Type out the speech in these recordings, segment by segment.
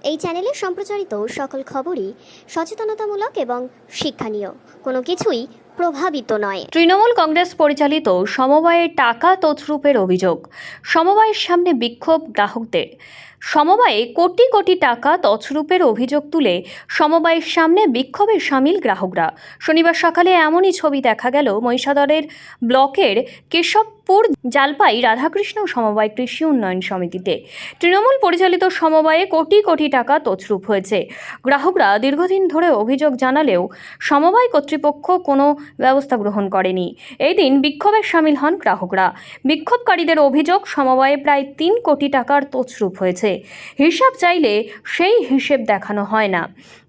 এই চ্যানেলে সম্প্রচারিত সকল খবরই সচেতনতামূলক এবং শিক্ষণীয়, কোনো কিছুই প্রভাবিত নয়। তৃণমূল কংগ্রেস পরিচালিত সমবায়ে টাকা তছরূপের অভিযোগ। সমবায়ের সামনে বিক্ষোভ গ্রাহকদের। সমবায়ে কোটি কোটি টাকা তছরূপের অভিযোগ তুলে সমবায়ের সামনে বিক্ষোভে সামিল গ্রাহকরা। শনিবার সকালে এমনই ছবি দেখা গেল মহিষাদলের ব্লকের কেশবপুর জালপাই রাধাকৃষ্ণ সমবায় কৃষি উন্নয়ন সমিতিতে। তৃণমূল পরিচালিত সমবায়ে কোটি কোটি টাকা তছরূপ হয়েছে। গ্রাহকরা দীর্ঘদিন ধরে অভিযোগ জানালেও সমবায় কর্তৃপক্ষ কোনো ব্যবস্থা গ্রহণ করেনি। এই দিন বিক্ষোভে সামিল হন গ্রাহকরা। বিক্ষোভকারীদের অভিযোগ, সমবায়ে প্রায় 3 কোটি টাকার তছরূপ হয়েছে। হিসাব চাইলে সেই হিসেব দেখানো হয় না।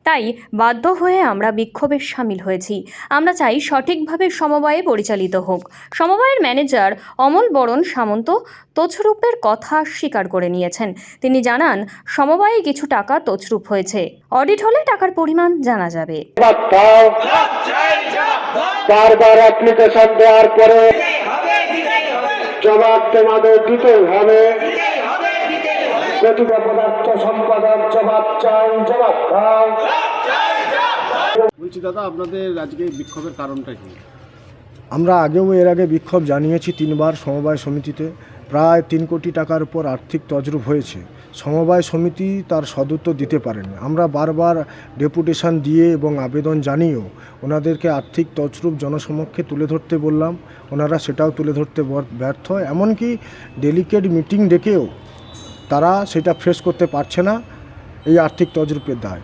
তাই বাধ্য হয়ে আমরা বিক্ষোভে সামিল হয়েছি। আমরা চাই সঠিকভাবে সমবায় পরিচালিত হোক। সমবায়ের ম্যানেজার অমল বরণ সামন্ত তছরূপের কথা স্বীকার করে নিয়েছেন। তিনি জানান, সমবায়ে কিছু টাকা তছরূপ হয়েছে। অডিট হলে টাকার পরিমাণ জানা যাবে। বারবার অ্যাপ্লিকেশন দেওয়ার পরে জবাব তোমাদের দিতেই হবে। প্রতিটা পদার্থ সম্পাদক জবাব চাই, জবাব দাও। বলছি দাদা, আপনাদের আজকে বিক্ষোভের কারণটা কি? আমরা আগেও এর আগে বিক্ষোভ জানিয়েছি 3 বার সমবায় সমিতিতে। প্রায় 3 কোটি টাকার উপর আর্থিক তছরূপ হয়েছে। সমবায় সমিতি তার সদুত্তর দিতে পারেনি। আমরা বারবার ডেপুটেশন দিয়ে এবং আবেদন জানিয়েও ওনাদেরকে আর্থিক তছরূপ জনসমক্ষে তুলে ধরতে বললাম, ওনারা সেটাও তুলে ধরতে ব্যর্থ। এমনকি ডেলিকেট মিটিং ডেকেও তারা সেটা ফেস করতে পারছে না এই আর্থিক তছরূপের দায়।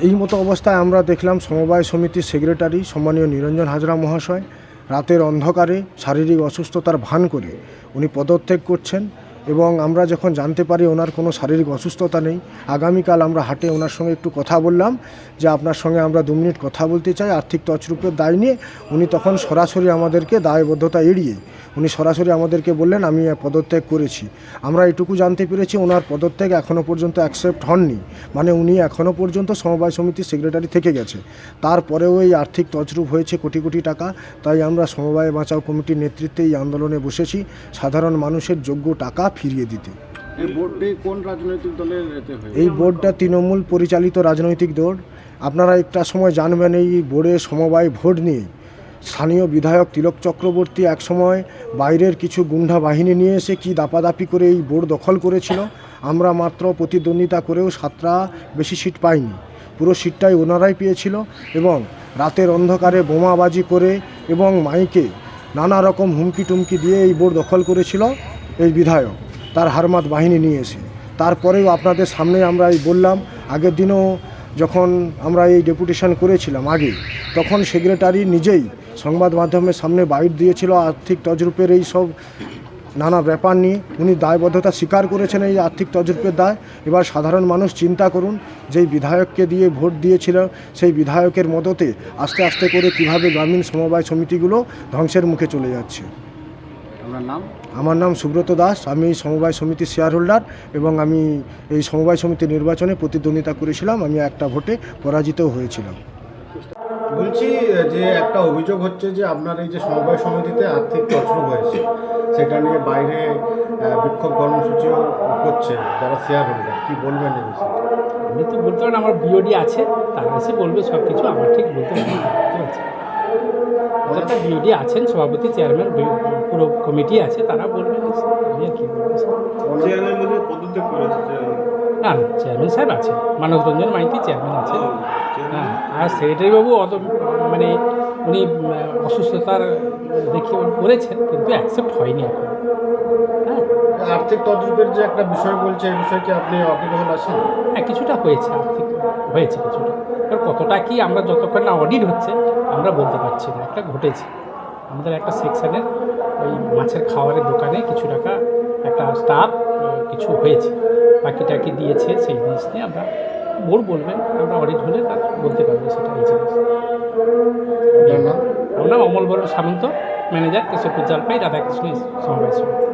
এই মতো অবস্থায় আমরা দেখলাম সমবায় সমিতির সেক্রেটারি সম্মানীয় নিরঞ্জন হাজরা মহাশয় রাতের অন্ধকারে শারীরিক অসুস্থতার ভান করে উনি পদত্যাগ করছেন। এবং আমরা যখন জানতে পারি ওনার কোনো শারীরিক অসুস্থতা নেই, আগামীকাল আমরা হাটে ওনার সঙ্গে একটু কথা বললাম যে আপনার সঙ্গে আমরা 2 মিনিট কথা বলতে চাই আর্থিক তছরূপের দায় নিয়ে। উনি তখন সরাসরি আমাদেরকে দায়বদ্ধতা এড়িয়ে উনি সরাসরি আমাদেরকে বললেন আমি পদত্যাগ করেছি। আমরা এটুকু জানতে পেরেছি ওনার পদত্যাগ এখনও পর্যন্ত অ্যাকসেপ্ট হননি, মানে উনি এখনও পর্যন্ত সমবায় সমিতির সেক্রেটারি থেকে গেছে। তারপরেও এই আর্থিক তছরূপ হয়েছে কোটি কোটি টাকা। তাই আমরা সমবায় বাঁচাও কমিটির নেতৃত্বে এই আন্দোলনে বসেছি সাধারণ মানুষের যোগ্য টাকা ফিরিয়ে দিতে। এই বোর্ডে কোন রাজনৈতিক দলের এতে হয়? এই বোর্ডটা তৃণমূল পরিচালিত রাজনৈতিক দল। আপনারা একটা সময় জানবেন এই বোর্ডে সমবায় ভোট নিয়ে স্থানীয় বিধায়ক তিলক চক্রবর্তী একসময় বাইরের কিছু গুন্ডা বাহিনী নিয়ে এসে কি দাপাদাপি করে এই বোর্ড দখল করেছিল। আমরা মাত্র প্রতিদ্বন্দ্বিতা করেও 7টা বেশি সিট পাইনি, পুরো সিটটাই ওনারাই পেয়েছিল। এবং রাতের অন্ধকারে বোমাবাজি করে এবং মাইকে নানা রকম হুমকি টুমকি দিয়ে এই বোর্ড দখল করেছিল এই বিধায়ক তার হারমাত বাহিনী নিয়ে এসে। তারপরেও আপনাদের সামনে আমরা এই বললাম, আগের দিনও যখন আমরা এই ডেপুটেশন করেছিলাম আগে, তখন সেক্রেটারি নিজেই সংবাদ মাধ্যমের সামনে বাইট দিয়েছিল আর্থিক তছরূপের এই সব নানা ব্যাপার নিয়ে। উনি দায়বদ্ধতা স্বীকার করেছেন এই আর্থিক তছরূপের দায়। এবার সাধারণ মানুষ চিন্তা করুন, যেই বিধায়ককে দিয়ে ভোট দিয়েছিল সেই বিধায়কের মদতে আস্তে আস্তে করে কিভাবে গ্রামীণ সমবায় সমিতিগুলো ধ্বংসের মুখে চলে যাচ্ছে। আপনার নাম? আমার নাম সুব্রত দাস। আমি এই সমবায় সমিতির শেয়ার হোল্ডার এবং আমি এই সমবায় সমিতির নির্বাচনে প্রতিদ্বন্দ্বিতা করেছিলাম। আমি একটা ভোটে পরাজিতও হয়েছিলাম। বলছি যে একটা অভিযোগ হচ্ছে যে আপনার এই যে সমবায় সমিতিতে আর্থিক তছরূপ হয়েছে, সেটা নিয়ে বাইরে বিক্ষোভ কর্মসূচিও করছে যারা শেয়ার হোল্ডার। কী বলবেন এই বিষয়ে? আমি তো বলতে পারেন আমার বিওডি আছে, তারা এসে বলবে সব কিছু, আমার ঠিক বলতে পারছি। একটা বিওডি আছেন, সভাপতি চেয়ারম্যান পুরো কমিটি আছে, তারা বলবেন। আমি আর কি বলবো, না চেয়ারম্যান সাহেব আছে, মানস রঞ্জন মাইতি চেয়ারম্যান আছে। হ্যাঁ, আর সেক্রেটারি বাবু অত মানে উনি অসুস্থতার দেখে করেছেন, কিন্তু অ্যাকসেপ্ট হয়নি এখন। হ্যাঁ, আর্থিক তছরূপের যে একটা বিষয় বলছে, এই বিষয়ে কি আপনি ওয়াকিবহাল আছেন? হ্যাঁ, কিছুটা হয়েছে, আর্থিক হয়েছে কিছুটা। এবার কতটা কি আমরা যতক্ষণ না অডিট হচ্ছে আমরা বলতে পারছি না। একটা ঘটেছে আমাদের একটা সেকশনের ওই মাছের খাবারের দোকানে কিছু টাকা একটা স্টাফ কিছু হয়েছে, বাকিটা কি দিয়েছে সেই জিনিস নিয়ে আমরা বোর্ড বলবেন, আমরা অডিট হলে তার বলতে পারবো সেটা এই জিনিস। আমার নাম অমল বরণ সামন্ত, ম্যানেজার কেশবপুর জালপাই রাধাকৃষ্ণ সমবায় সমিতি।